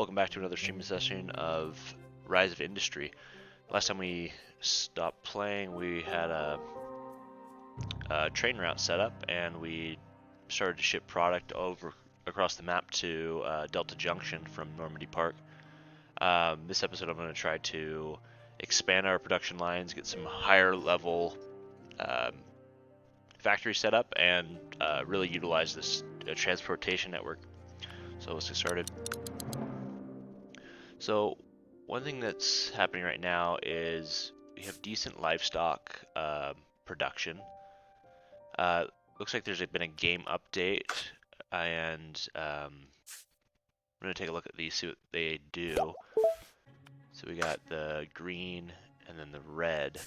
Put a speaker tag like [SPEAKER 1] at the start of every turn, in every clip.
[SPEAKER 1] Welcome back to another streaming session of Rise of Industry. Last time we stopped playing, we had a train route set up, and we started to ship product over across the map to Delta Junction from Normandy Park. This episode I'm going to try to expand our production lines, get some higher level factory set up, and really utilize this transportation network. So let's get started. So one thing that's happening right now is we have decent livestock production. Looks like there's been a game update, and I'm going to take a look at these, see what they do. So we got the green and then the red.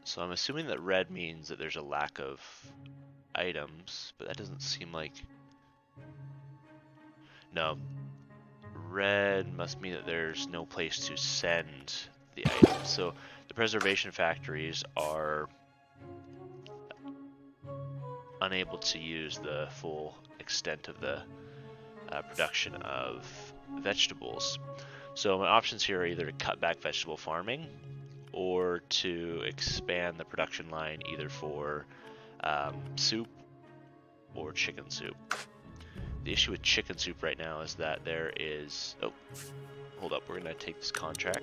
[SPEAKER 1] So I'm assuming that red means that there's a lack of items, but that doesn't seem like... No. Red must mean that there's no place to send the items. So the preservation factories are unable to use the full extent of the production of vegetables. So my options here are either to cut back vegetable farming or to expand the production line either for soup or chicken soup. The issue with chicken soup right now is that there is... Oh, hold up. We're going to take this contract.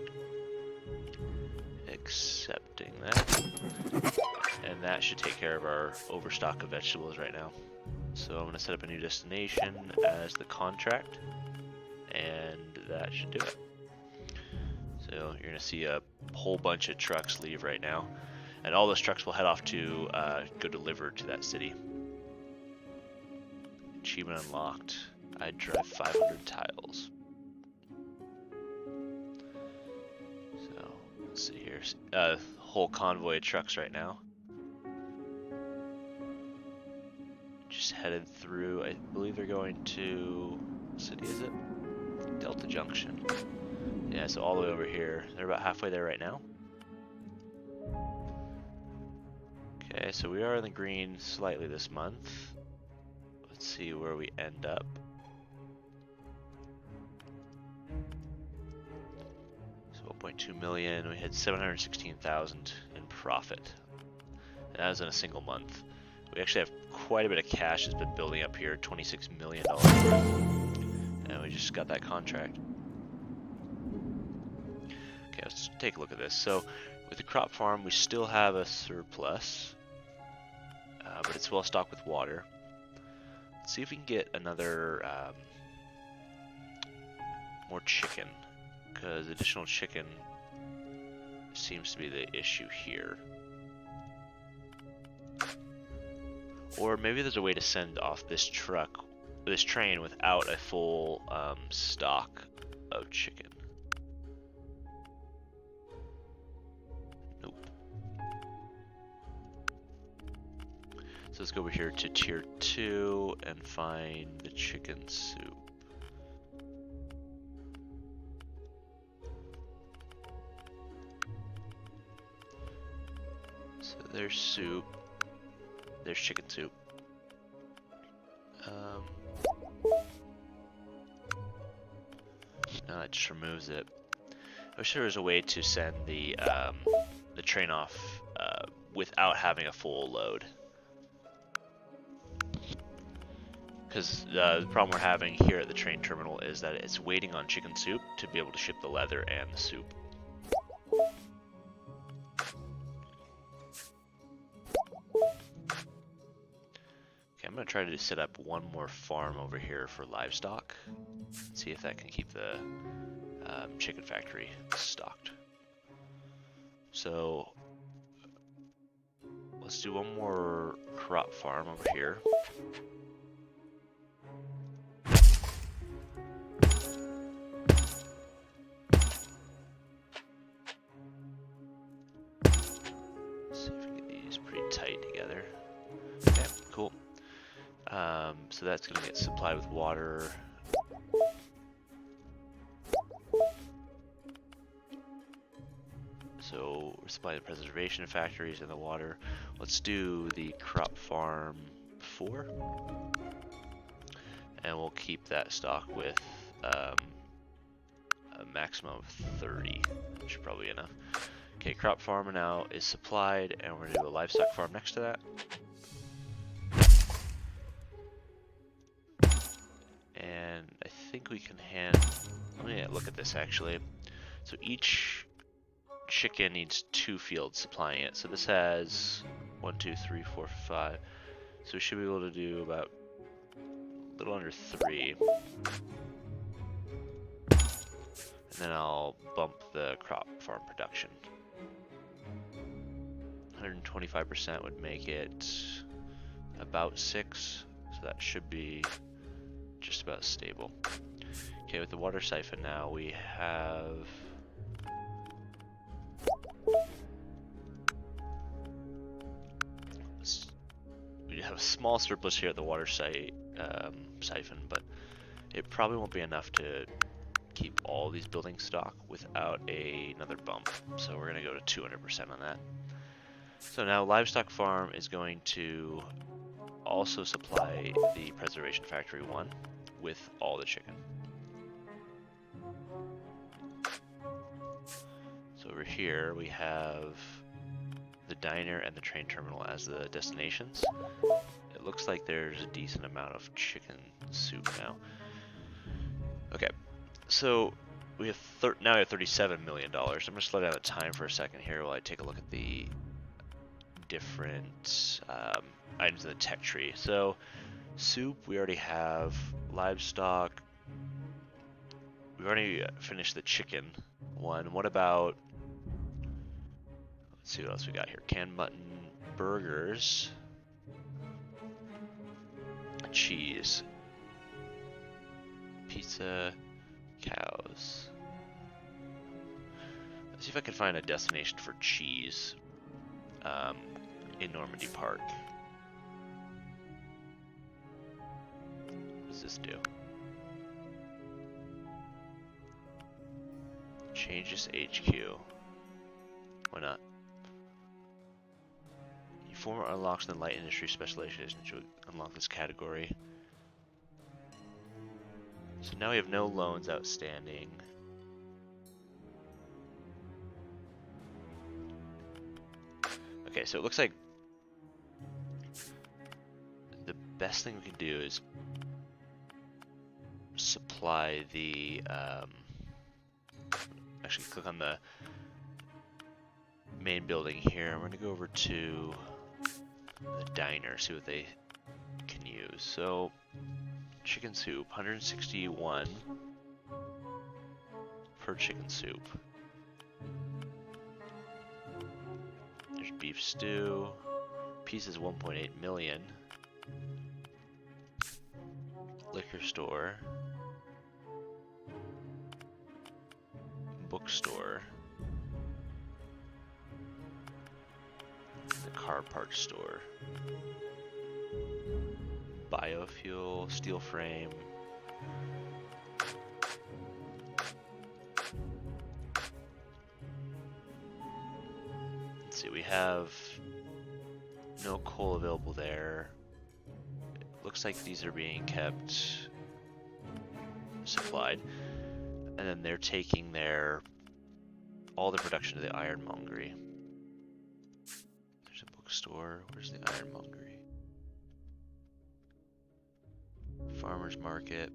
[SPEAKER 1] Accepting that. And that should take care of our overstock of vegetables right now. So I'm going to set up a new destination as the contract. And that should do it. So you're going to see a whole bunch of trucks leave right now. And all those trucks will head off to go deliver to that city. Achievement unlocked. I drive 500 tiles. So let's see here. Whole convoy of trucks right now. Just headed through. I believe they're going to. What city is it? Delta Junction. Yeah, so all the way over here. They're about halfway there right now. Okay, so we are in the green slightly this month. Let's see where we end up. So 1.2 million, we had 716,000 in profit. And that was in a single month. We actually have quite a bit of cash that's been building up here, $26 million worth. And we just got that contract. Okay, let's take a look at this. So with the crop farm, we still have a surplus, but it's well stocked with water. Let's see if we can get another more chicken, because additional chicken seems to be the issue here. Or maybe there's a way to send off this train without a full stock of chicken. Nope. So let's go over here to tier 2 and find the chicken soup. So there's soup. There's chicken soup. No, that just removes it. I wish there was a way to send the train off without having a full load. Because the problem we're having here at the train terminal is that it's waiting on chicken soup to be able to ship the leather and the soup. Okay, I'm going to try to set up one more farm over here for livestock. See if that can keep the chicken factory stocked. So let's do one more crop farm over here. So that's going to get supplied with water. So we're supplying the preservation factories and the water. Let's do the crop farm 4. And we'll keep that stock with maximum of 30. That should probably be enough. Okay, crop farm now is supplied, and we're gonna do a livestock farm next to that. And I think we can let me look at this actually. So each chicken needs 2 fields supplying it. So this has 1, 2, 3, 4, 5. So we should be able to do about a little under 3. And then I'll bump the crop farm production. 125% would make it about 6. So that should be just about stable. Okay, with the water siphon now, we have a small surplus here at the water siphon, but it probably won't be enough to keep all these buildings stock without another bump. So we're gonna go to 200% on that. So now livestock farm is going to also supply the preservation factory 1 with all the chicken. So over here we have the diner and the train terminal as the destinations. It looks like there's a decent amount of chicken soup now. Okay, so we have now we have $37 million. I'm gonna slow down the time for a second here while I take a look at the different items in the tech tree. So soup, we already have. Livestock, we've already finished the chicken one. What about, let's see what else we got here. Canned mutton, burgers, cheese, pizza, cows. Let's see if I can find a destination for cheese in Normandy Park. What does this do? Change this HQ. Why not? You form unlocks in the light industry specialization to unlock this category. So now we have no loans outstanding. Okay, so it looks like the best thing we can do is supply the actually click on the main building here. I'm going to go over to the diner, see what they can use. So chicken soup, 161 per chicken soup. There's beef stew, pieces 1.8 million. Liquor store, bookstore, the car parts store, biofuel, steel frame, let's see, we have no coal available there. It looks like these are being kept supplied. And then they're taking all the production to the ironmongery. There's a bookstore. Where's the ironmongery? Farmer's market.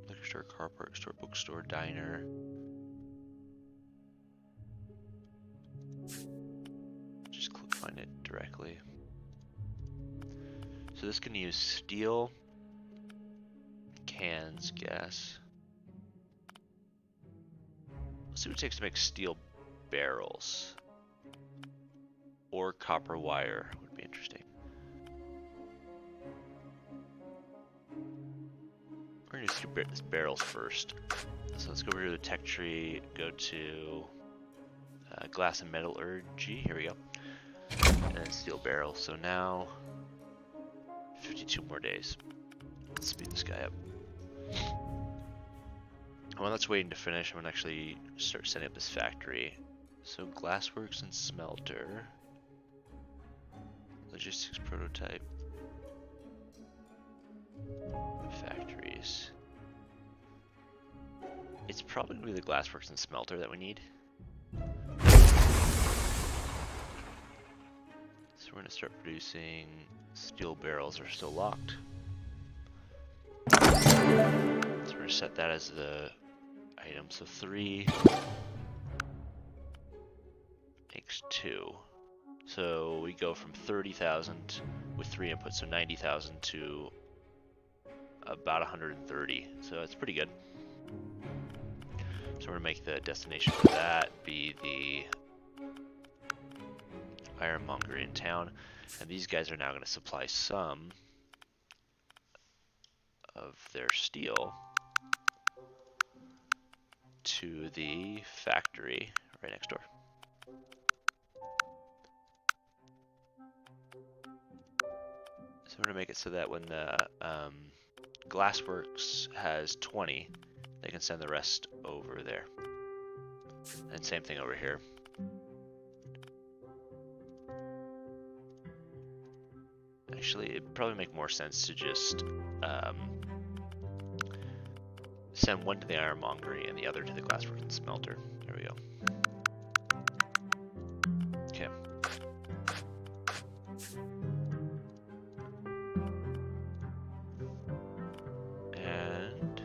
[SPEAKER 1] Liquor store, car park store, bookstore, diner. Just find it directly. So this can use steel, cans, gas. Let's see what it takes to make steel barrels. Or copper wire would be interesting. We're gonna do barrels first. So let's go over to the tech tree, go to glass and metallurgy, here we go. And then steel barrels. So now 52 more days. Let's speed this guy up. While that's waiting to finish, I'm gonna actually start setting up this factory. So glassworks and smelter. Logistics prototype. Factories. it's probably going to be the glassworks and smelter that we need. So we're going to start producing steel barrels. Are still locked. So we're going to set that as the item. So 3 makes 2. So we go from 30,000 with 3 inputs, so 90,000 to about 130. So that's pretty good. So we're going to make the destination for that be the ironmonger in town. And these guys are now going to supply some of their steel to the factory right next door. So we're going to make it so that when the Glassworks has 20, they can send the rest over there. And same thing over here. Actually, it'd probably make more sense to just send one to the ironmongery and the other to the glassworks and smelter. There we go. Okay. And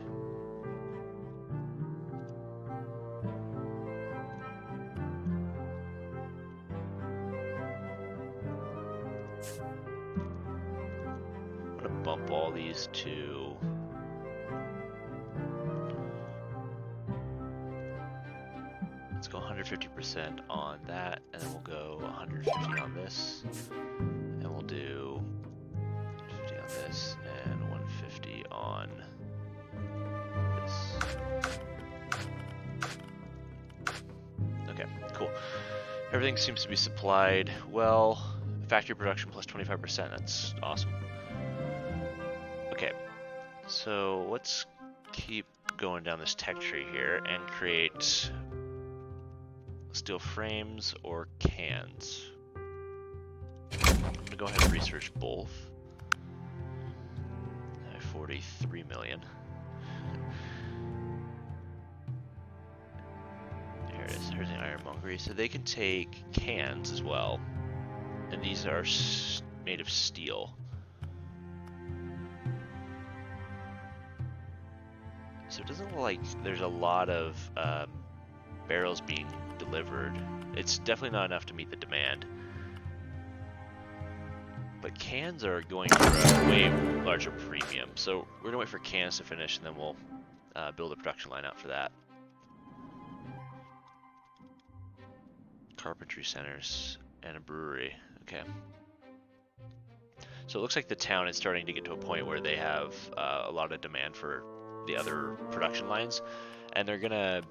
[SPEAKER 1] I'm gonna bump all these to let's go 150% on that, and then we'll go 150 on this, and we'll do 50 on this, and 150 on this. Okay, cool. Everything seems to be supplied well. Factory production plus 25%, that's awesome. Okay, so let's keep going down this tech tree here and create steel frames or cans. I'm gonna go ahead and research both. 43 million. Here it is. Here's the ironmongery. So they can take cans as well, and these are made of steel. So it doesn't look like there's a lot of barrels being delivered. It's definitely not enough to meet the demand. But cans are going for a way larger premium. So we're gonna wait for cans to finish, and then we'll build a production line out for that. Carpentry centers and a brewery. Okay. So it looks like the town is starting to get to a point where they have a lot of demand for the other production lines, and they're gonna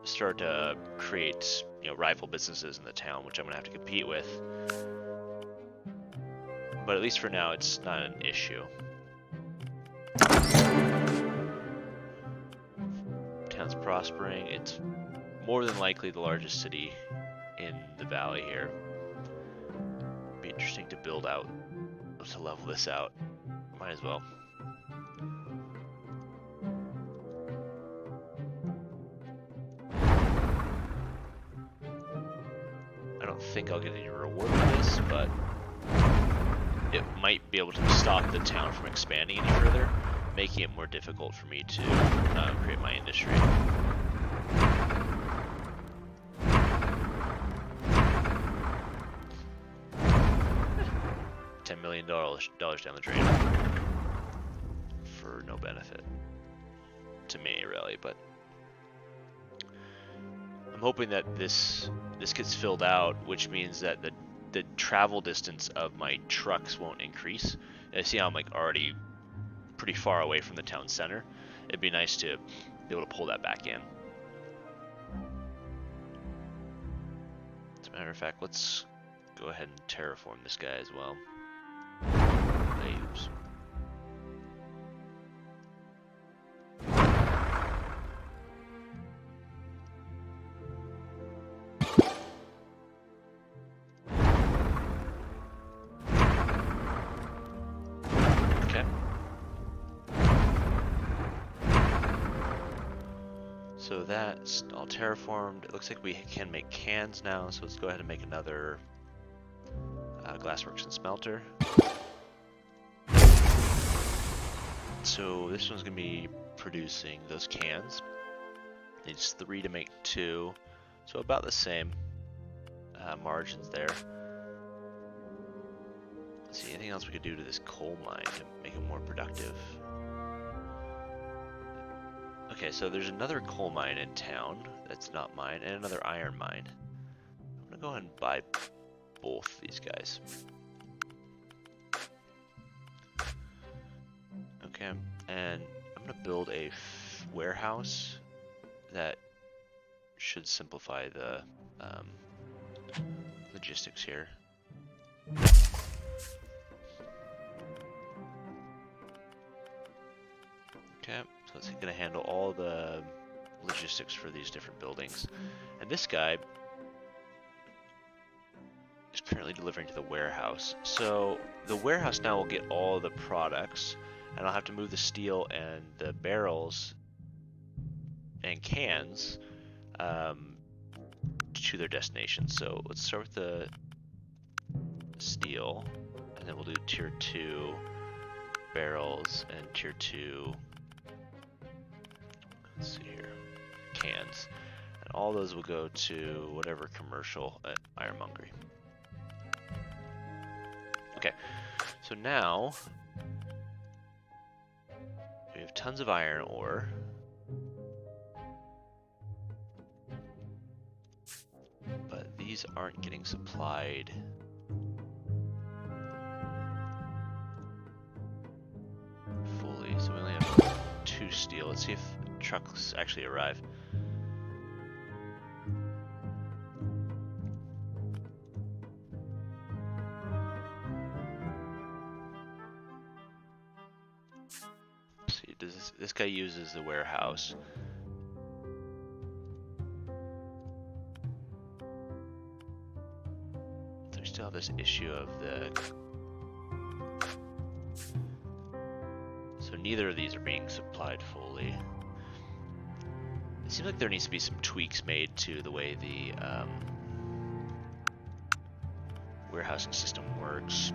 [SPEAKER 1] start to create, you know, rival businesses in the town, which I'm gonna have to compete with. But at least for now, it's not an issue. Town's prospering. It's more than likely the largest city in the valley here. Be interesting to build out, to level this out. Might as well. I don't think I'll get any reward for this, but it might be able to stop the town from expanding any further, making it more difficult for me to create my industry. $10 million down the drain for no benefit to me, really. But I'm hoping that this gets filled out, which means that the travel distance of my trucks won't increase. I see I'm like already pretty far away from the town center. It'd be nice to be able to pull that back in. As a matter of fact, let's go ahead and terraform this guy as well. Oops. So that's all terraformed. It looks like we can make cans now, so let's go ahead and make another glassworks and smelter. So this one's going to be producing those cans. Needs 3 to make 2, so about the same margins there. Let's see, anything else we could do to this coal mine to make it more productive? Okay, so there's another coal mine in town that's not mine, and another iron mine. I'm gonna go ahead and buy both these guys. Okay, and I'm gonna build a warehouse that should simplify the logistics here. Okay, so it's going to handle all the logistics for these different buildings. And this guy is currently delivering to the warehouse. So the warehouse now will get all the products, and I'll have to move the steel and the barrels and cans to their destination. So let's start with the steel, and then we'll do tier 2 barrels and tier 2, let's see here, cans. And all those will go to whatever commercial at ironmongery. Okay, so now we have tons of iron ore. But these aren't getting supplied fully, so we only have 2 steel. Let's see if trucks actually arrive. Let's see, does this guy uses the warehouse? Still have this issue of the, so neither of these are being supplied fully. It seems like there needs to be some tweaks made to the way the warehousing system works.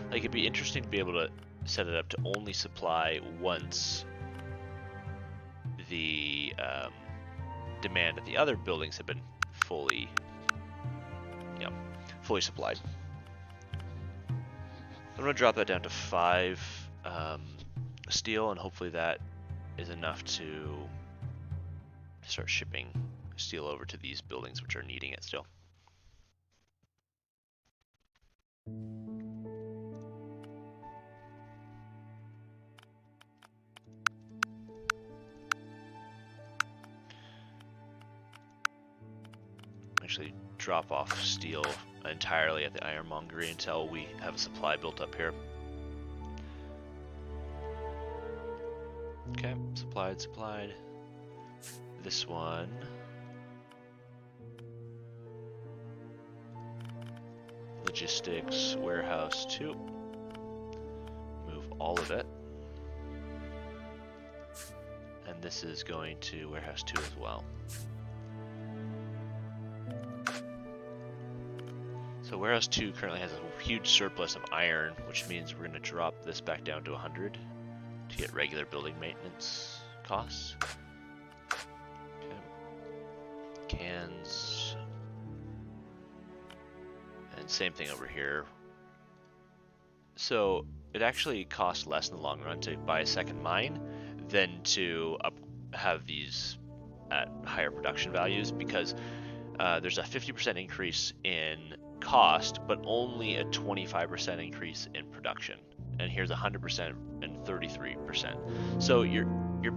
[SPEAKER 1] Like, it'd be interesting to be able to set it up to only supply once the demand at the other buildings have been fully supplied. I'm going to drop that down to 5 steel, and hopefully that is enough to start shipping steel over to these buildings which are needing it still. Actually drop off steel entirely at the ironmongery until we have a supply built up here. Okay, supplied. This one. Logistics, warehouse 2. Move all of it. And this is going to warehouse 2 as well. So warehouse 2 currently has a huge surplus of iron, which means we're going to drop this back down to 100 to get regular building maintenance costs. Okay. Cans. And same thing over here. So it actually costs less in the long run to buy a second mine than to have these at higher production values, because there's a 50% increase in cost, but only a 25% increase in production. And here's 100% and 33%. So you're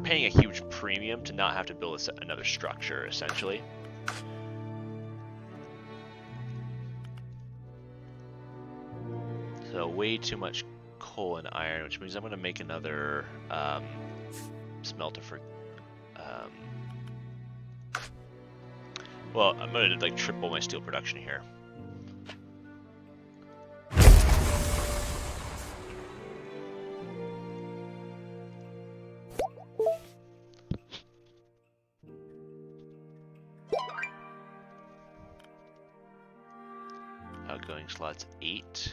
[SPEAKER 1] paying a huge premium to not have to build another structure, essentially. So way too much coal and iron, which means I'm going to make another smelter for. Well, I'm going to like triple my steel production here. outgoing slots 8.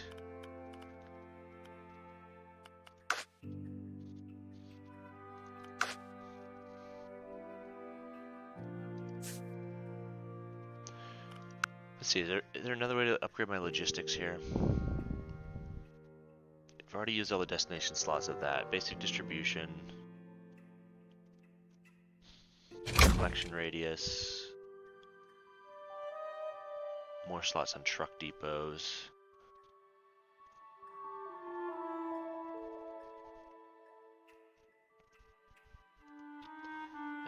[SPEAKER 1] Let's see, is there another way to upgrade my logistics here? I've already used all the destination slots of that. Basic distribution. Collection radius. More slots on truck depots.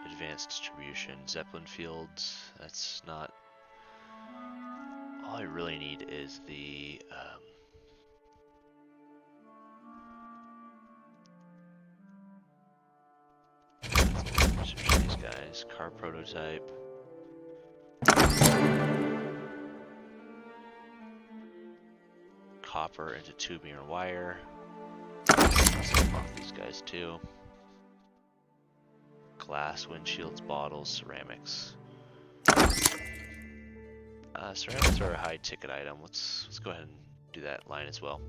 [SPEAKER 1] Advanced distribution. Zeppelin fields. That's not... All I really need is the... these guys. Car prototype. Copper into tubing or wire. Send off these guys too. Glass, windshields, bottles, ceramics. Ceramics are a high ticket item. Let's go ahead and do that line as well.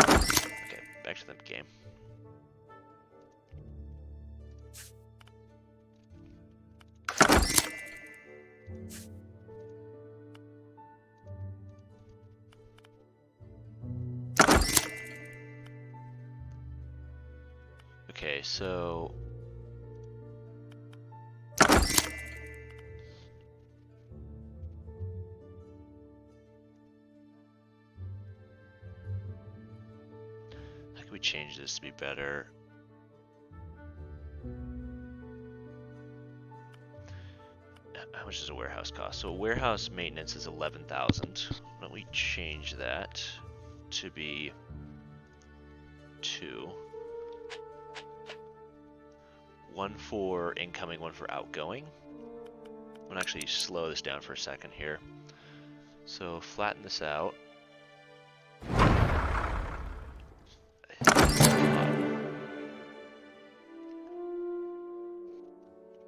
[SPEAKER 1] Okay, back to the game. Okay, so how can we change this to be better? How much does a warehouse cost? So warehouse maintenance is 11,000. Why don't we change that to be 2. 1 for incoming, 1 for outgoing. I'm gonna actually slow this down for a second here. So flatten this out.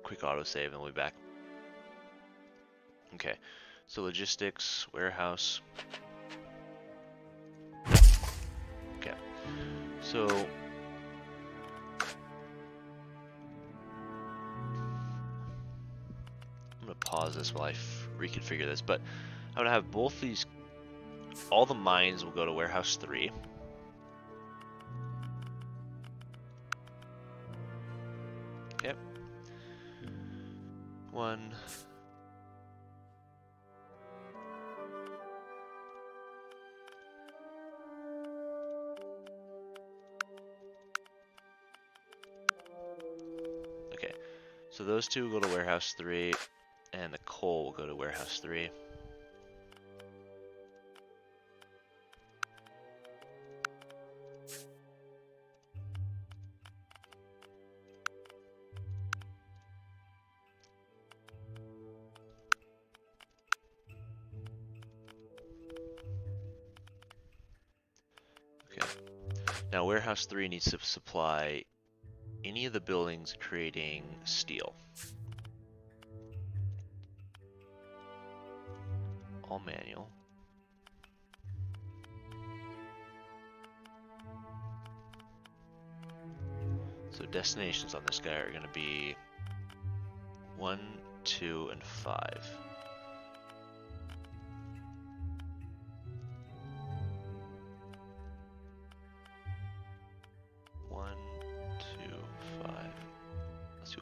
[SPEAKER 1] Quick autosave and we'll be back. Okay, so logistics, warehouse. Okay, so I'm gonna pause this while I reconfigure this, but I'm gonna have both these, all the mines will go to warehouse 3. Okay. 1. Okay, so those 2 will go to warehouse 3, and the coal will go to warehouse 3. Okay, now warehouse 3 needs to supply any of the buildings creating steel. All manual. So destinations on this guy are going to be 1, 2, and 5.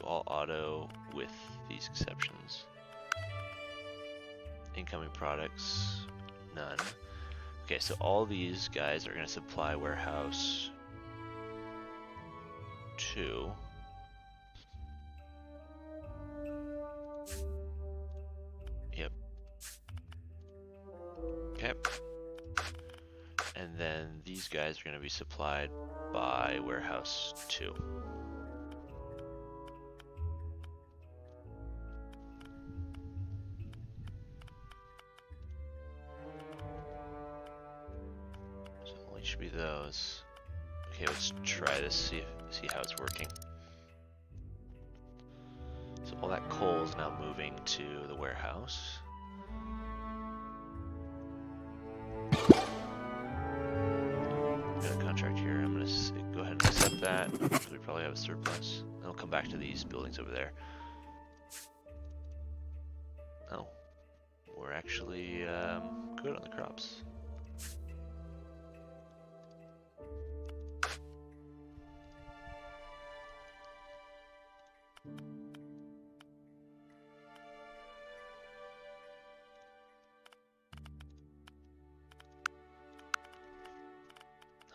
[SPEAKER 1] All auto with these exceptions. Incoming products, none. Okay, so all these guys are going to supply warehouse 2. Yep. Okay. And then these guys are going to be supplied by warehouse 2. Should be those. Okay, let's try this, see how it's working. So all that coal is now moving to the warehouse. Got a contract here. I'm gonna go ahead and accept that because we probably have a surplus. Then we'll come back to these buildings over there. Oh, we're actually good on the crops.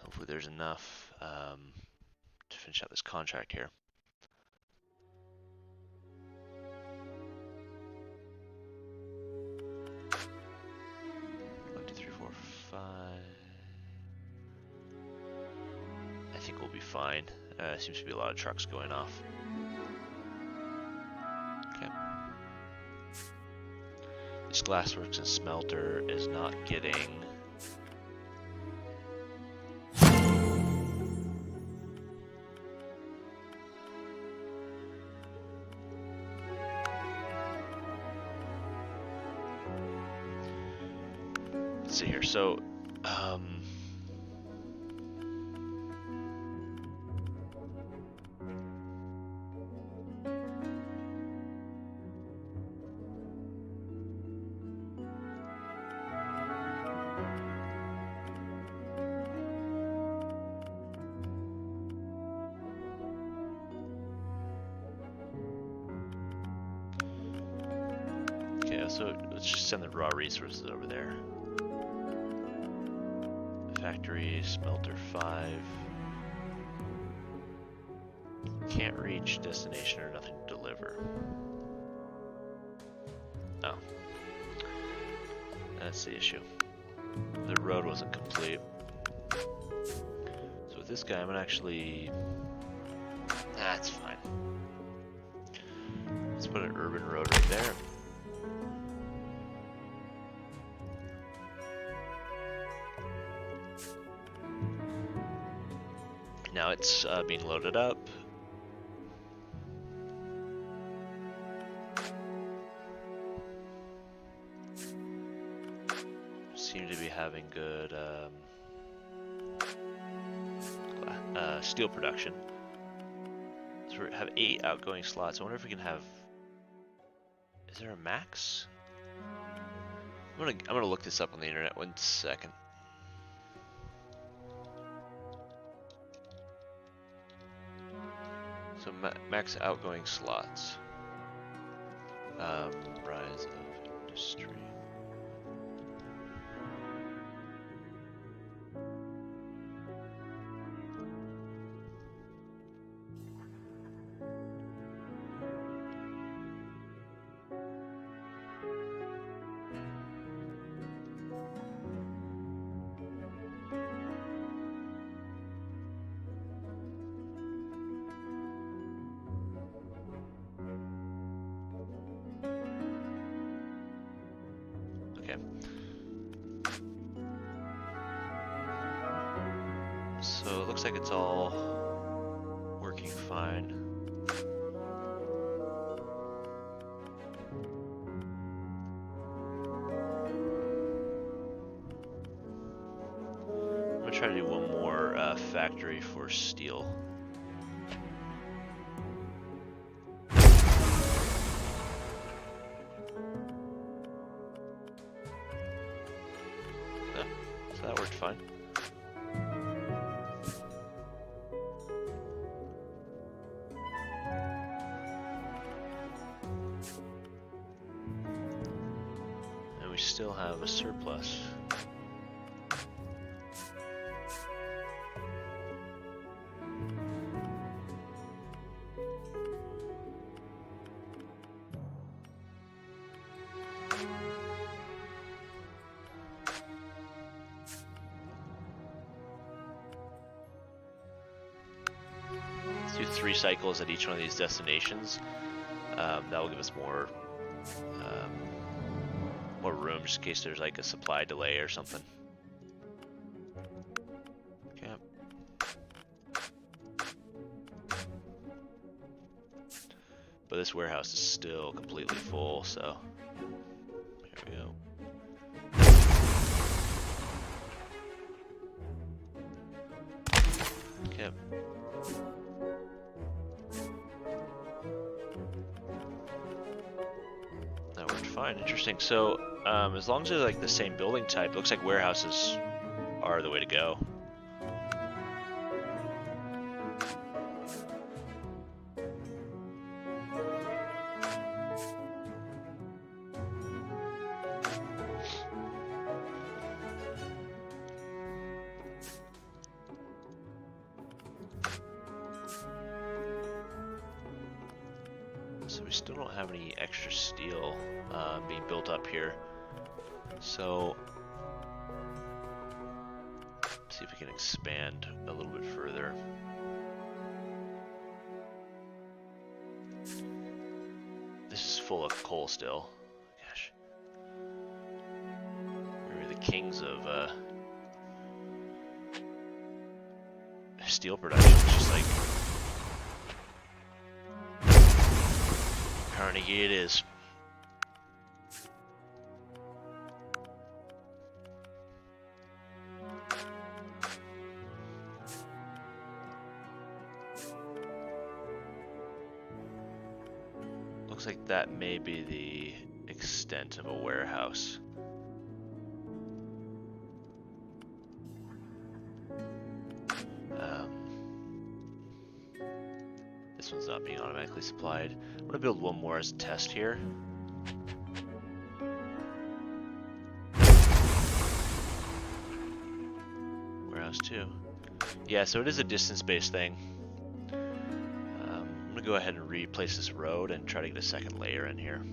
[SPEAKER 1] Hopefully there's enough to finish out this contract here. One, two, three, four, five. I think we'll be fine. Seems to be a lot of trucks going off. Okay. This glassworks and smelter is not getting. Let's see here. So, okay, so let's just send the raw resources over there. Factory, smelter 5. Can't reach destination or nothing to deliver. Oh. That's the issue. The road wasn't complete. So with this guy, I'm gonna actually... That's fine. Let's put an urban road right there. Now it's being loaded up. Seem to be having good steel production. So we have 8 outgoing slots. I wonder if we can have. Is there a max? I'm gonna look this up on the internet. 1 second. So max outgoing slots. Rise of industry. So it looks like it's all working fine. I'm gonna try to do one more factory for steel. So that worked fine. And we still have a surplus. Do 3 cycles at each one of these destinations. That will give us more room just in case there's like a supply delay or something. Okay. But this warehouse is still completely full, so here we go. Yep. That worked fine. Interesting. So, as long as they're like the same building type, looks like warehouses are the way to go. So we still don't have any extra steel being built up here. So, let's see if we can expand a little bit further. This is full of coal still. Gosh. We're the kings of steel production. It's just like Carnegie it is. Looks like that may be the extent of a warehouse. This one's not being automatically supplied. I'm gonna build one more as a test here. Warehouse 2. Yeah, so it is a distance-based thing. I'm gonna go ahead and replace this road and try to get a second layer in here.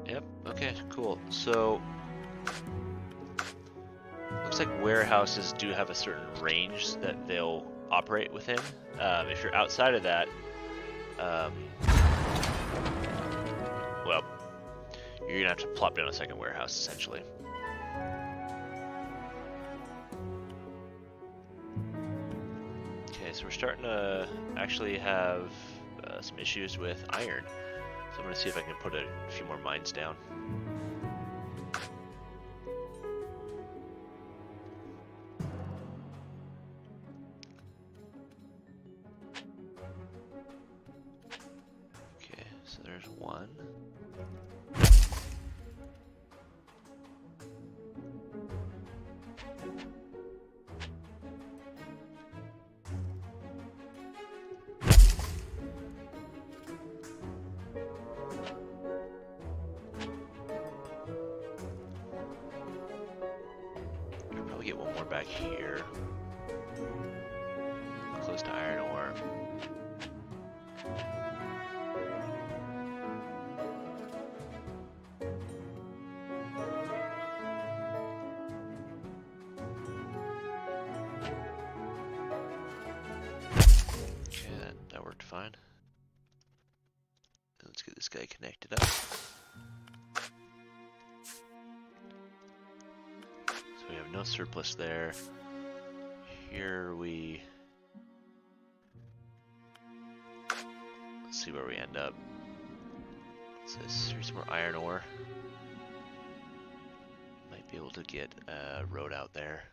[SPEAKER 1] Yep, okay, cool. So, looks like warehouses do have a certain range that they'll operate within. If you're outside of that, well, you're gonna have to plop down a second warehouse, essentially. Okay, so we're starting to actually have some issues with iron. So I'm gonna see if I can put a few more mines down. Okay, so there's one. Could probably get one more back here, close to iron ore. Okay, that worked fine. Let's get this guy connected up. So we have no surplus there. Here we... Let's see where we end up. So here's more iron ore. Might be able to get a road out there.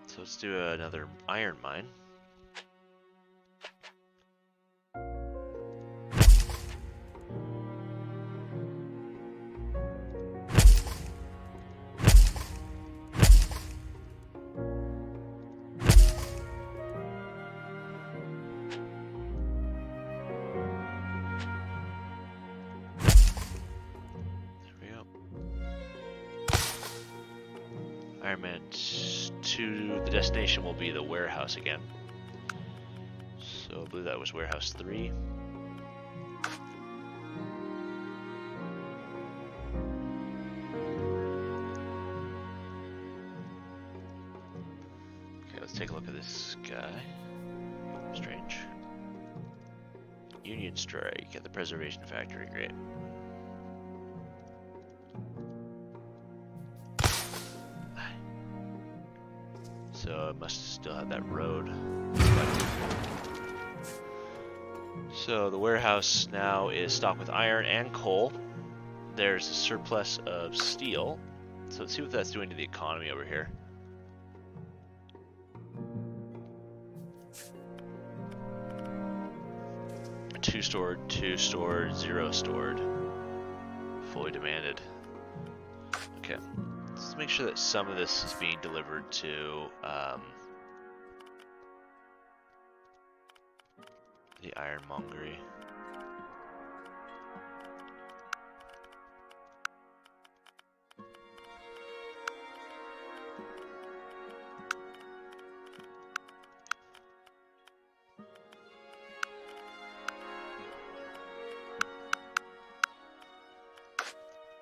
[SPEAKER 1] So let's do another iron mine. Ironman 2, the destination will be the warehouse again. So I believe that was warehouse 3. let's take a look at this guy. Strange. Union Strike at the Preservation Factory, great. So it must still have that road. So the warehouse now is stocked with iron and coal. There's a surplus of steel. So let's see what that's doing to the economy over here. Two stored, zero stored. Fully demanded. Okay. Let's make sure that some of this is being delivered to the ironmongery.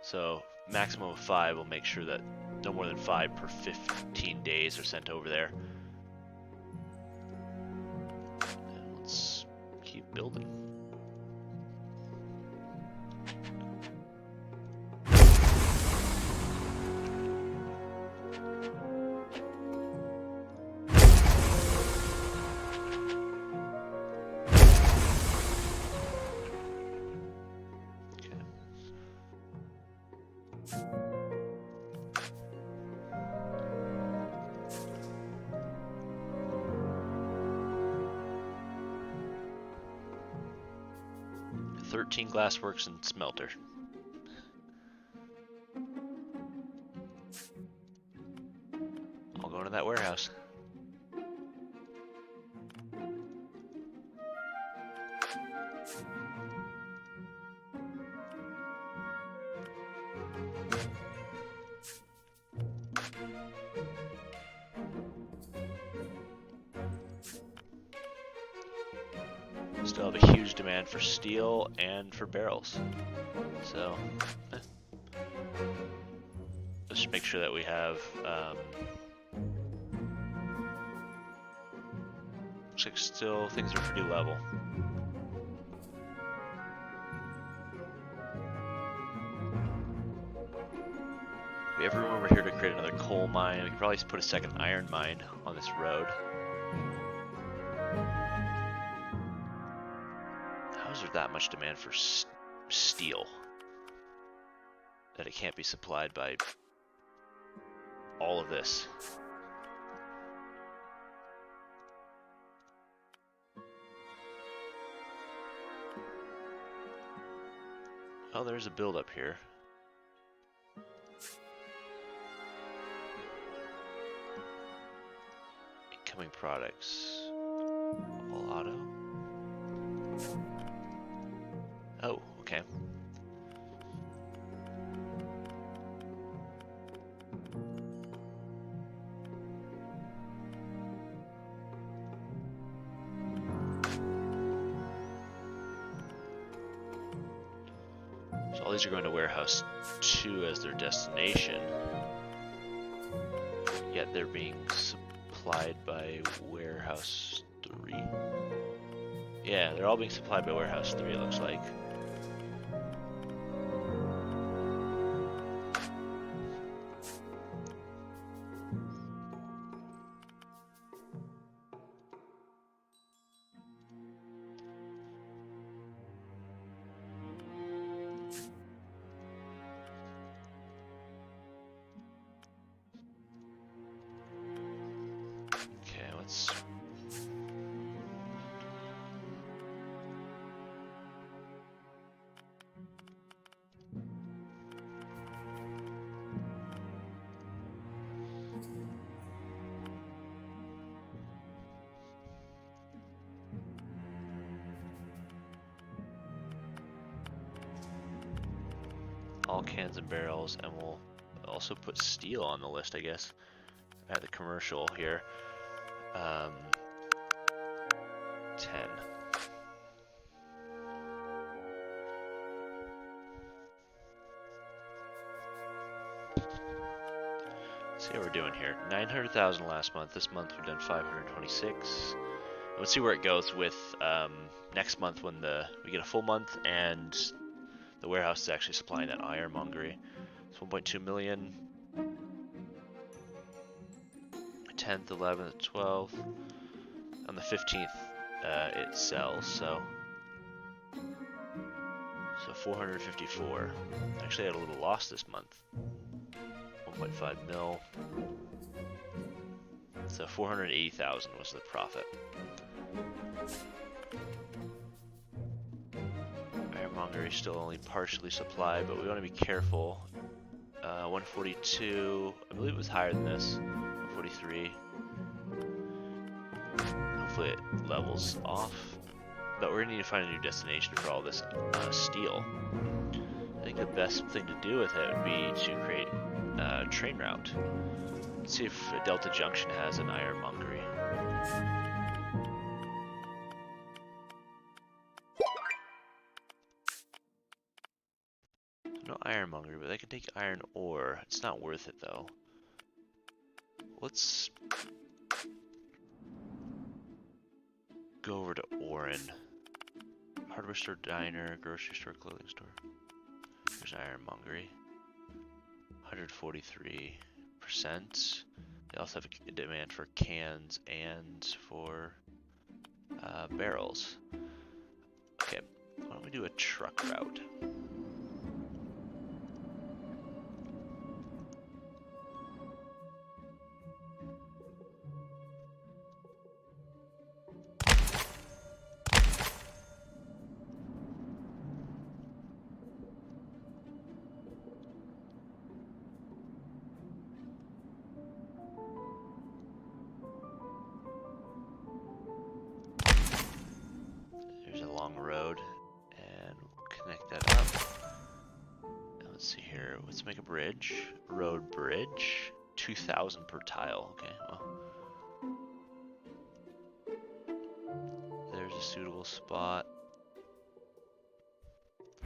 [SPEAKER 1] So maximum of 5 will make sure that no more than 5 per 15 days are sent over there. And let's keep building. Glassworks and smelter. I'll go into that warehouse. Still have a huge demand for steel and for barrels. So, let's just make sure that we have, looks like still things are pretty level. If we have room over here to create another coal mine, we could probably put a second iron mine on this road. How is there that much demand for steel that it can't be supplied by all of this? Well, there's a build-up here. Incoming products. All auto. Oh, okay. So all these are going to warehouse 2 as their destination. Yet they're being supplied by warehouse 3. Yeah, they're all being supplied by warehouse 3, it looks like. All cans and barrels, and we'll also put steel on the list, I guess, at the commercial here. 10. See how we're doing here. 900,000 last month. This month we've done 526. Let's see where it goes with next month when we get a full month and the warehouse is actually supplying that ironmongery. It's 1.2 million. 10th, 11th, 12th. On the 15th, it sells. So 454. Actually, I had a little loss this month. 1.5 mil. So 480,000 was the profit. Ironmongery is still only partially supplied, but we want to be careful. 142, I believe it was higher than this. 143. Hopefully it levels off. But we're gonna need to find a new destination for all this steel. I think the best thing to do with it would be to create a train route. Let's see if Delta Junction has an ironmongery. No ironmongery, but they can take iron ore. It's not worth it though. Let's go over to Orin. Hardware store, diner, grocery store, clothing store. There's ironmongery. 143%. They also have a demand for cans and for barrels. Okay, why don't we do a truck route? Road and we'll connect that up. Now let's see here. Let's make a bridge. Road bridge. 2,000 per tile. Okay, well. There's a suitable spot.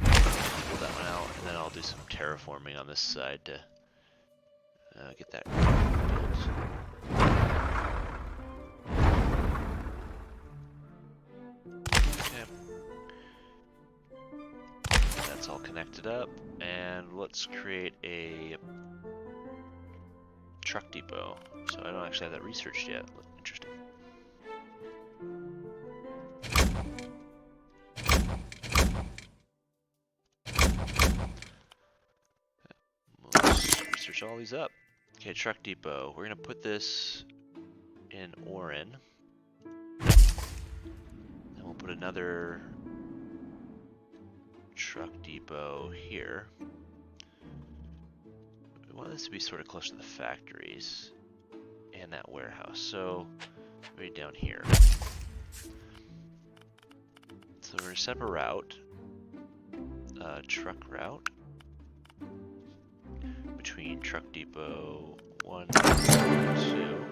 [SPEAKER 1] Pull that one out, and then I'll do some terraforming on this side to get that built. That's all connected up, and let's create a truck depot. So I don't actually have that researched yet. Interesting. Let's research all these up. Okay, truck depot. We're gonna put this in Orin. Then we'll put another truck depot here. We want this to be sort of close to the factories and that warehouse, so right down here. So we're gonna set up a route, truck route between truck depot 1 and 2.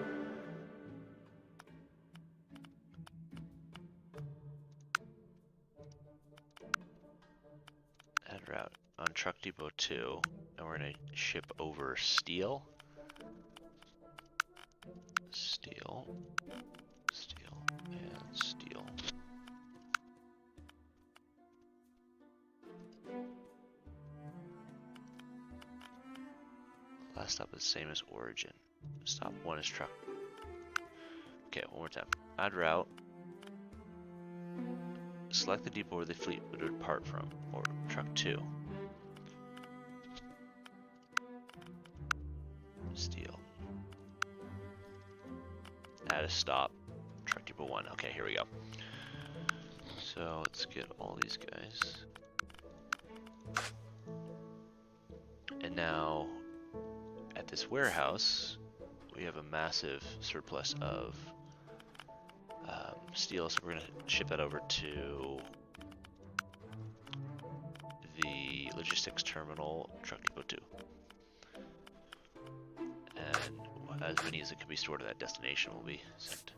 [SPEAKER 1] Route on truck depot 2, and we're gonna ship over steel, steel, and steel. Last stop is the same as origin. Stop 1 is truck. Okay, one more time. Add route. Select the depot where the fleet would depart from, or truck 2. Steel. Add a stop, truck depot 1. Okay, here we go. So let's get all these guys. And now, at this warehouse, we have a massive surplus of steel, so we're going to ship that over to the logistics terminal, truck depot 2. And as many as it can be stored at that destination will be sent.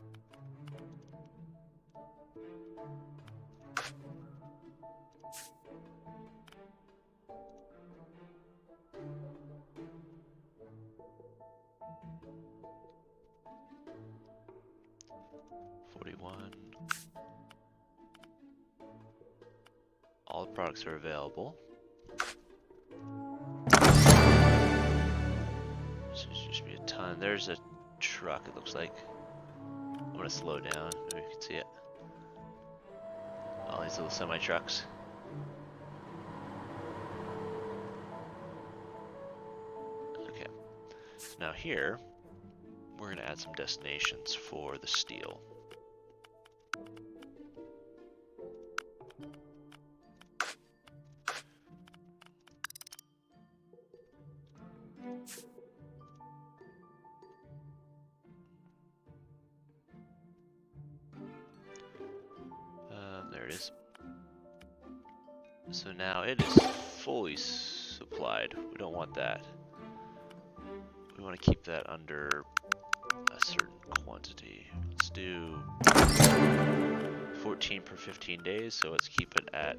[SPEAKER 1] 41. All the products are available. So it should just be a ton. There's a truck, it looks like. I'm gonna slow down, maybe you can see it. All these little semi-trucks. Okay, so now here, we're gonna add some destinations for the steel. There it is. So now it is fully supplied. We don't want that. We want to keep that under a certain quantity. Let's do 14 per 15 days, so let's keep it at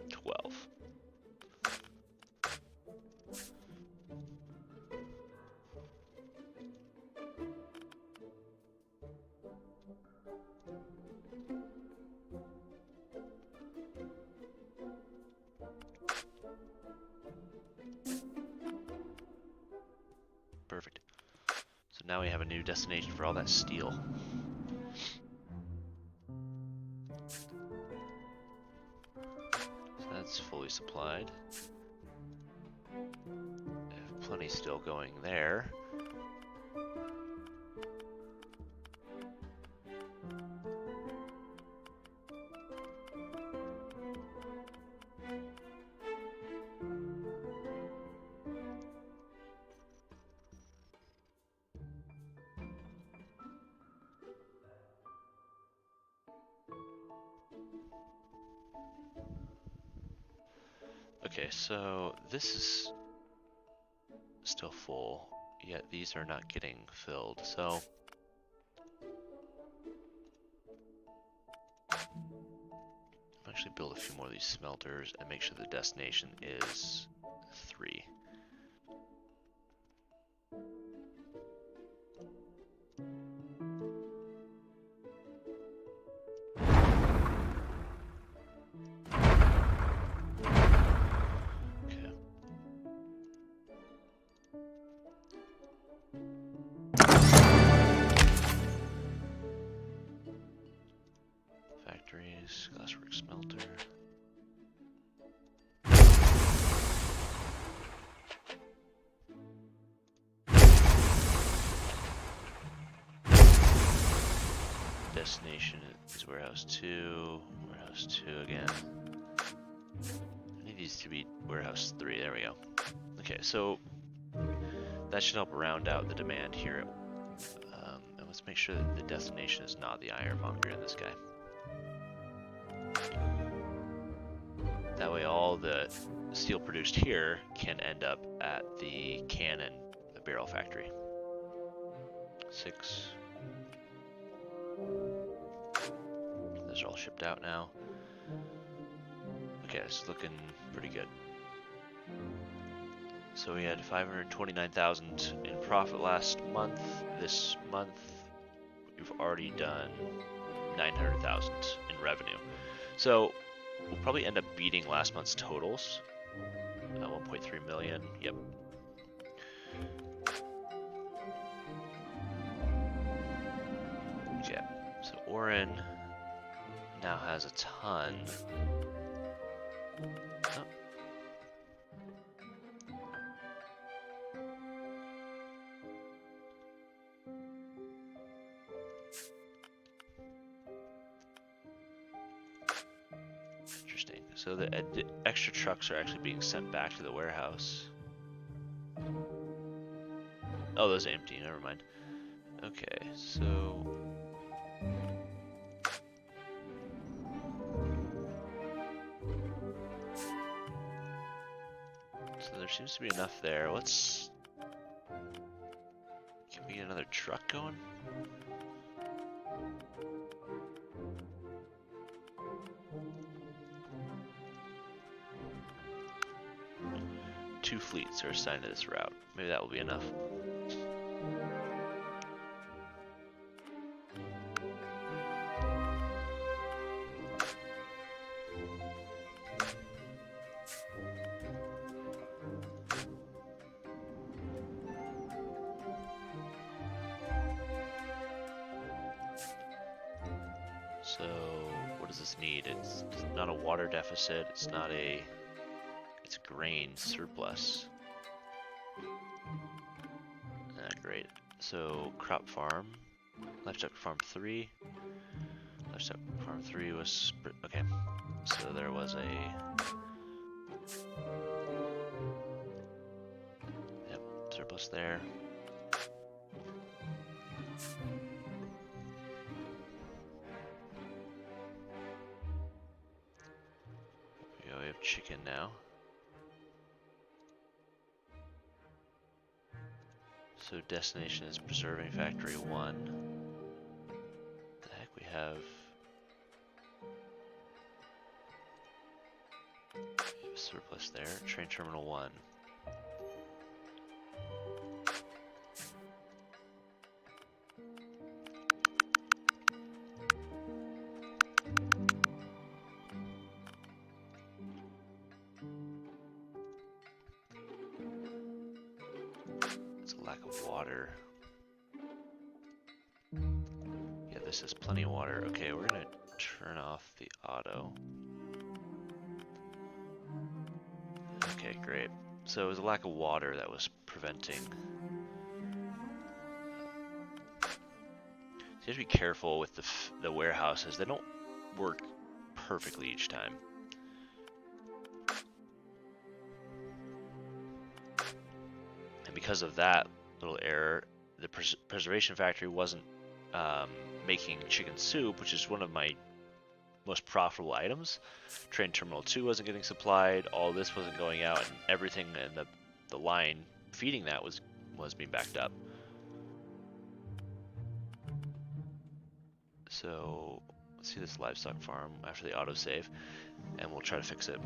[SPEAKER 1] 12. Perfect. So now we have a new destination for all that steel. So that's fully supplied. Have plenty still going there. Okay, so this is still full, yet these are not getting filled, so I'll actually build a few more of these smelters and make sure the destination is 3. Factories, glasswork smelter. Destination is warehouse 2, warehouse 2 again. I need these to be warehouse 3, there we go. Okay, so that should help round out the demand here. And let's make sure that the destination is not the ironmonger in this guy. That way all the steel produced here can end up at the cannon, the barrel factory. 6. Those are all shipped out now. Okay, this is looking pretty good. So we had 529,000 in profit last month. This month, we've already done 900,000 in revenue. So we'll probably end up beating last month's totals. 1.3 million. Yep. Okay. So Orin now has a ton. Oh. Interesting. So the extra trucks are actually being sent back to the warehouse. Oh, those are empty. Never mind. Okay, so there seems to be enough there. Let's... Can we get another truck going? Two fleets are assigned to this route. Maybe that will be enough. So what does this need? It's not a water deficit. It's not a. It's grain surplus. Great. So crop farm, livestock farm 3. Livestock farm 3 was okay. So there was a. Yep, surplus there. We have chicken now. So destination is preserving factory 1. The heck we have surplus there. Train terminal 1. Lack of water. Yeah, this is plenty of water. Okay, we're gonna turn off the auto. Okay, great. So it was a lack of water that was preventing. So you have to be careful with the warehouses. They don't work perfectly each time. And because of that little error, the preservation factory wasn't making chicken soup, which is one of my most profitable items. Train terminal 2 wasn't getting supplied, all this wasn't going out, and everything in the line feeding that was being backed up. So let's see this livestock farm after the autosave, and we'll try to fix it.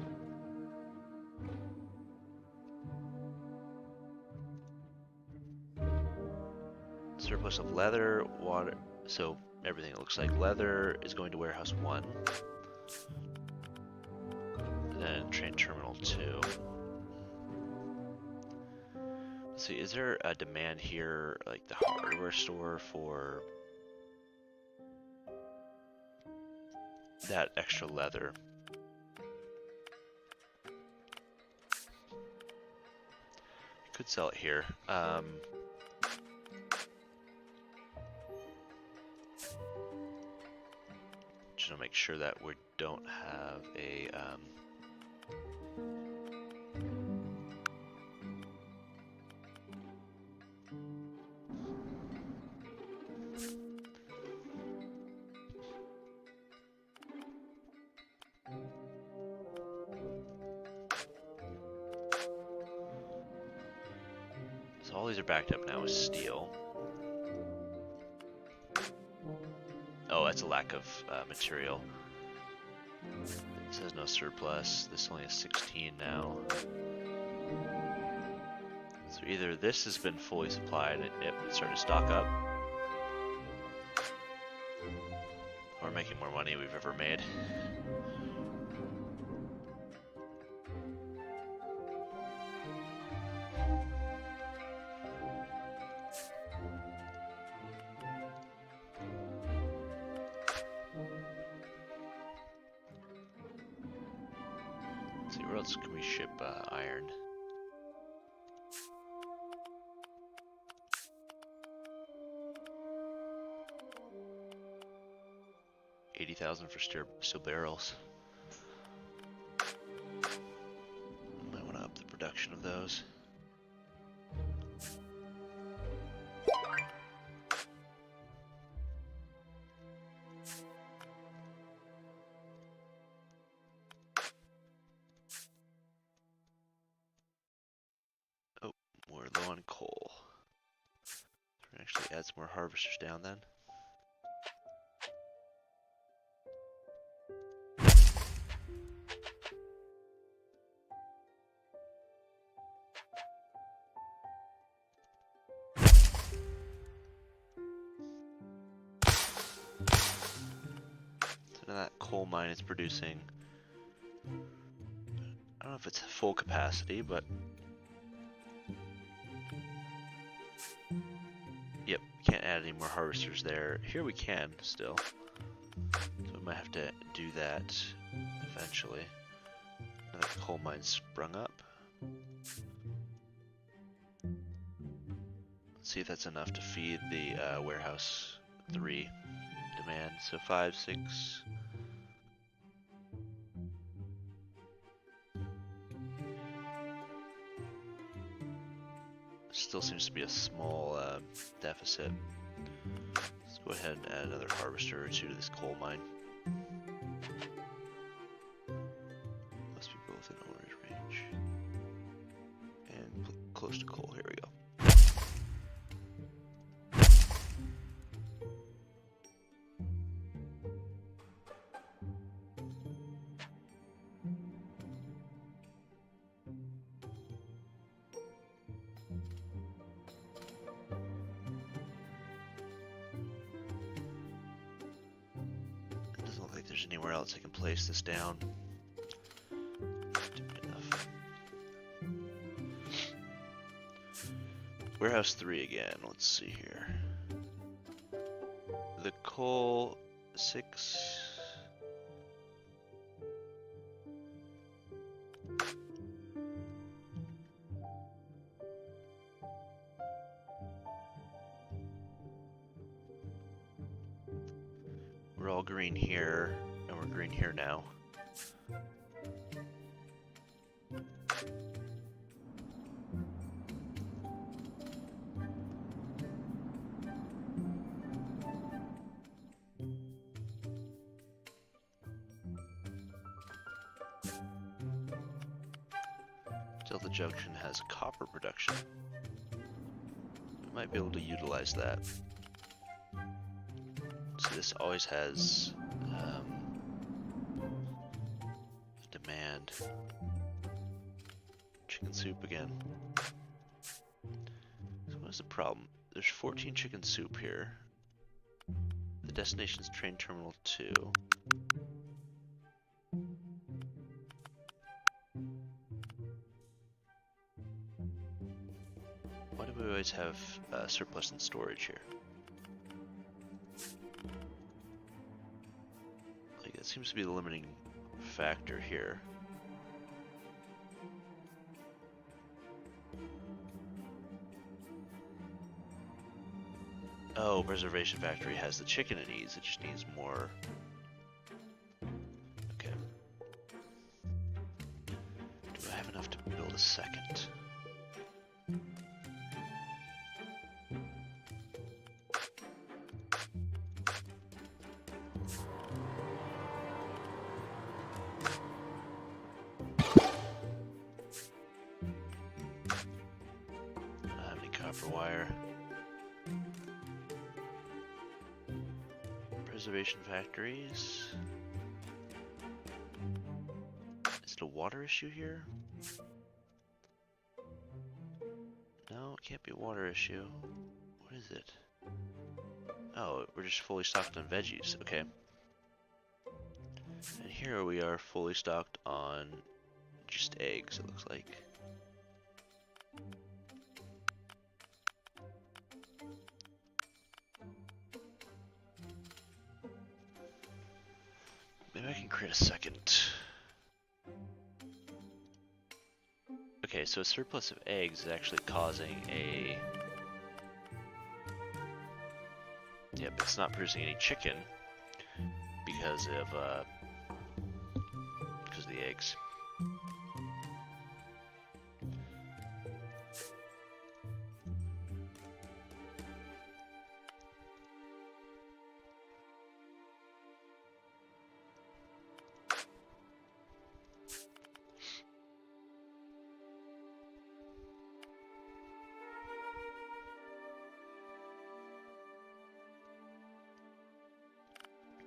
[SPEAKER 1] Surplus of leather, water, so everything looks like leather is going to warehouse 1. Then train terminal 2. Let's see, is there a demand here, like the hardware store for that extra leather? Could sell it here. Just to make sure that we don't have a so all these are backed up now with steel. Oh, that's a lack of material. It says no surplus. This only has 16 now. So either this has been fully supplied, it started to stock up, or making more money we've ever made. Let's see, where else can we ship iron? $80,000 for steel barrels. Might want to up the production of those. Oh, we're low on coal. We're gonna actually add some more harvesters down then. That coal mine is producing, I don't know if it's full capacity, but yep, can't add any more harvesters there. Here we can still, so We might have to do that eventually. Another coal mine sprung up. Let's see if that's enough to feed the warehouse 3 demand. So 5, 6. Still seems to be a small deficit. Let's go ahead and add another harvester or 2 to this coal mine. Must be both in owner's range. And close to coal, here we go. There's anywhere else I can place this down. Enough. Warehouse 3 again. Let's see here. The coal 6. We're all green here, and we're green here now. Delta Junction has copper production. We might be able to utilize that. So this always has demand. Chicken soup again. So what is the problem? There's 14 chicken soup here. The destination's train terminal 2. Why do we always have surplus in storage here? Like, that seems to be the limiting factor here. Oh, Preservation Factory has the chicken it needs. It just needs more. Okay. Do I have enough to build a second? I don't have any copper wire. Preservation factories. Is it a water issue here? No, it can't be a water issue. What is it? Oh, we're just fully stocked on veggies. Okay. And here we are fully stocked on just eggs, it looks like. Maybe I can create a second. Okay, so a surplus of eggs is actually causing a... Yep, it's not producing any chicken because of the eggs.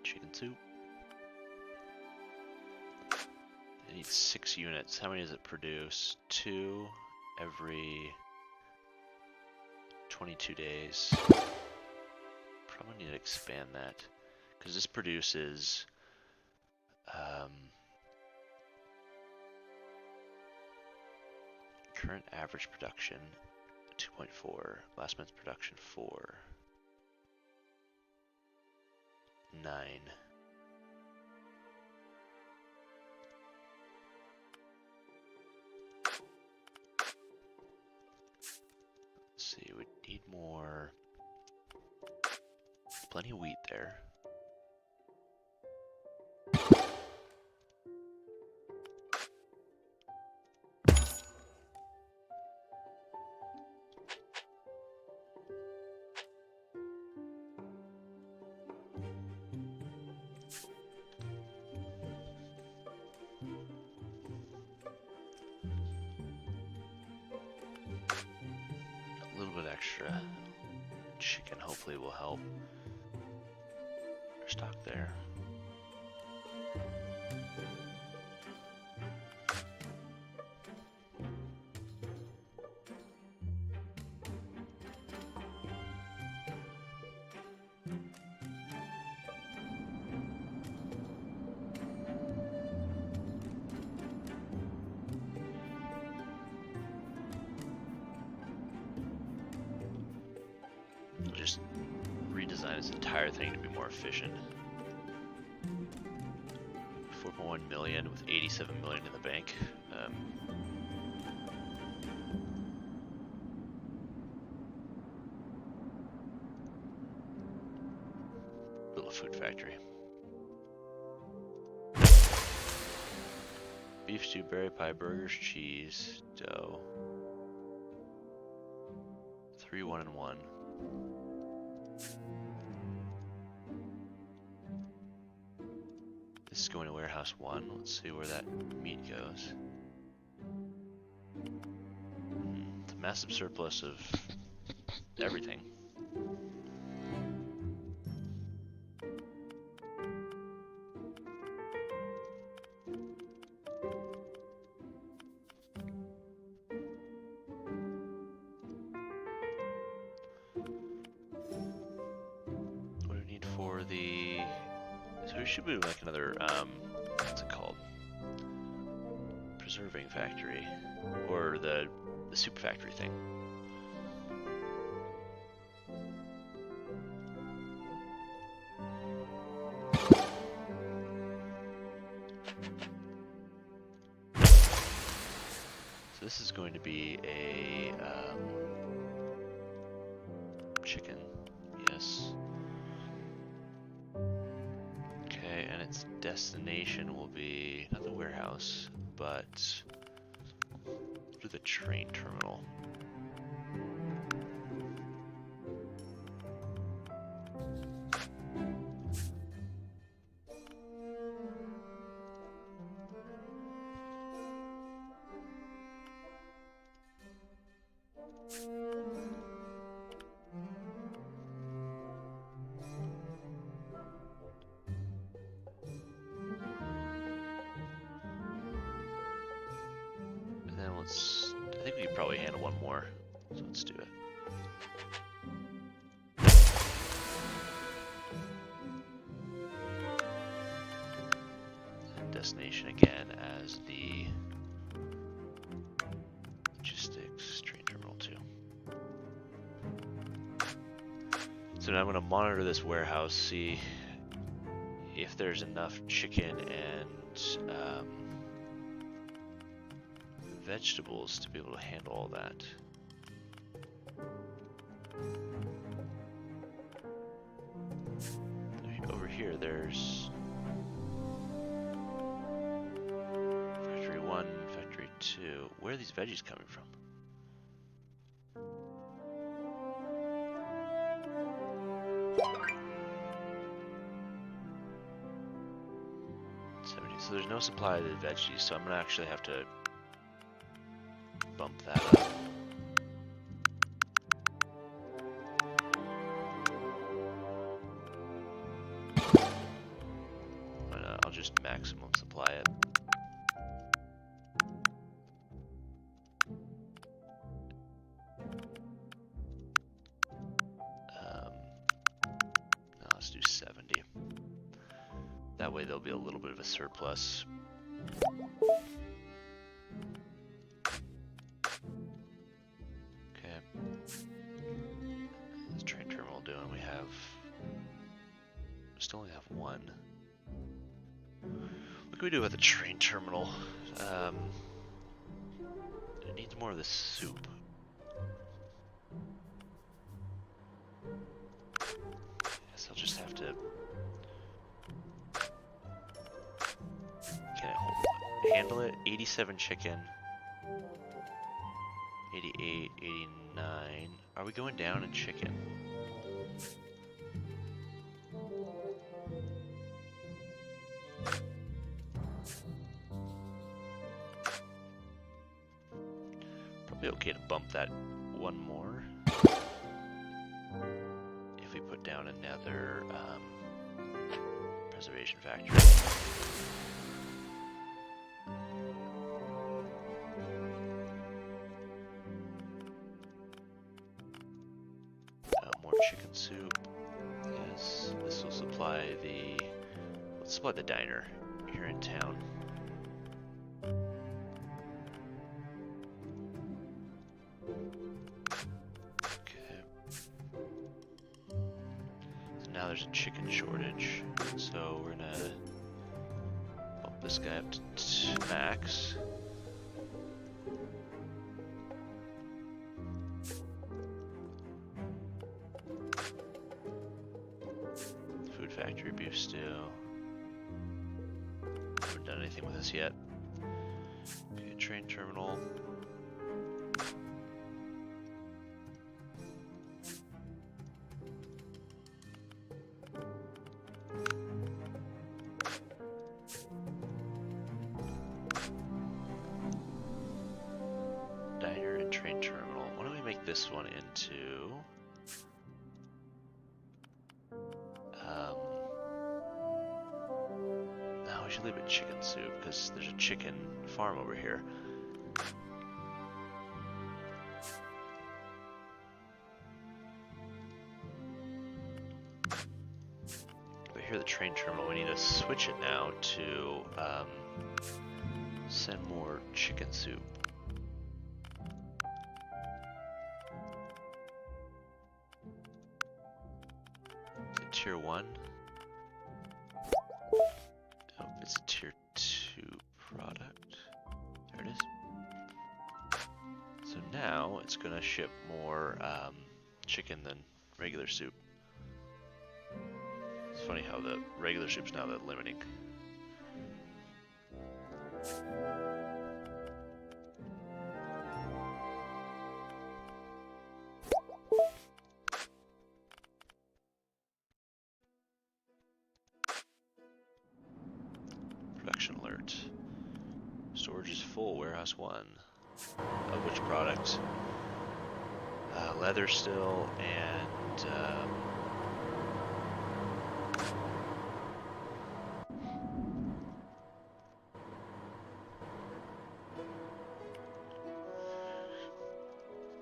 [SPEAKER 1] Chicken soup. It needs 6 units. How many does it produce? 2 every 22 days. Probably need to expand that because this produces current average production 2.4, last month's production 4, 9. more. Plenty of wheat there. A little bit extra chicken hopefully will help. Stock there. Just redesign this entire thing to be more efficient. 4.1 million with 87 million in the bank. Build a food factory. Beef stew, berry pie, burgers, cheese, dough. 3, 1, and 1. This is going to warehouse 1. Let's see where that meat goes. It's a massive surplus of everything. What do we need for the... So we should be like another, what's it called? Preserving factory. Or the soup factory thing. So this is going to be a, chicken, yes. And its destination will be not the warehouse, but through the train terminal. I think we could probably handle one more, so let's do it. And destination again as the logistics train terminal 2. So now I'm going to monitor this warehouse, see if there's enough chicken and vegetables to be able to handle all that. Over here there's factory 1, factory 2. Where are these veggies coming from? So there's no supply of the veggies, so I'm gonna actually have to bump that up. I'll just maximum supply it. No, let's do 70. That way there'll be a little bit of a surplus. Still only have 1. What can we do about the train terminal? It needs more of this soup. to. Can it handle it? 87 chicken. 88, 89. Are we going down in chicken? Probably okay to bump that one more. If we put down another preservation factory. More chicken soup. Yes, this will supply the. Let's supply the diner here in town. Okay. So now there's a chicken shortage, so we're gonna bump this guy up to max. Food factory beef stew. Haven't done anything with this yet. Okay, train terminal. Diner and train terminal. Why don't we make this one into no, we should leave it chicken soup because there's a chicken farm over here. But here, the train terminal, we need to switch it now to send more chicken soup. Is it tier 1? Oh, it's a tier 2 product. There it is. So now it's gonna ship more chicken than regular soup. It's funny how the regular soup's now that limiting. Production alert. Storage is full, warehouse 1. Of which product? Leather still, and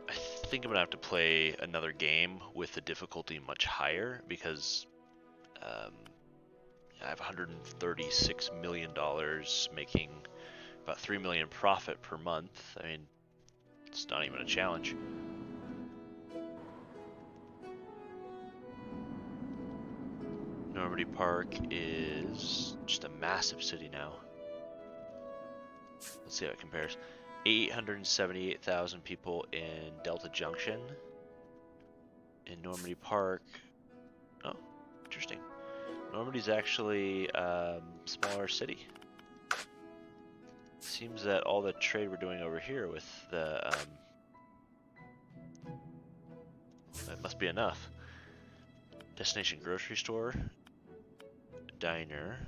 [SPEAKER 1] I think I'm gonna have to play another game with the difficulty much higher because I have $136 million, making about $3 million profit per month. I mean, it's not even a challenge. Normandy Park is just a massive city now. Let's see how it compares. 878,000 people in Delta Junction. In Normandy Park, oh, interesting. Normandy's actually a smaller city. Seems that all the trade we're doing over here with the that must be enough. Destination grocery store, diner.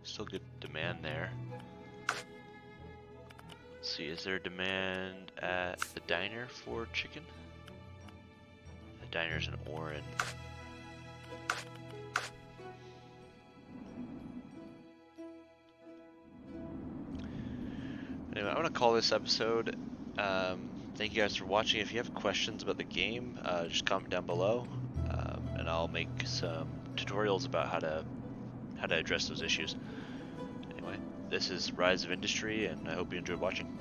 [SPEAKER 1] Still good demand there. Let's see, is there demand at the diner for chicken? The diner's in Orin. Anyway, I'm gonna call this episode. Thank you guys for watching. If you have questions about the game, just comment down below, and I'll make some tutorials about how to address those issues. Anyway, this is Rise of Industry, and I hope you enjoyed watching.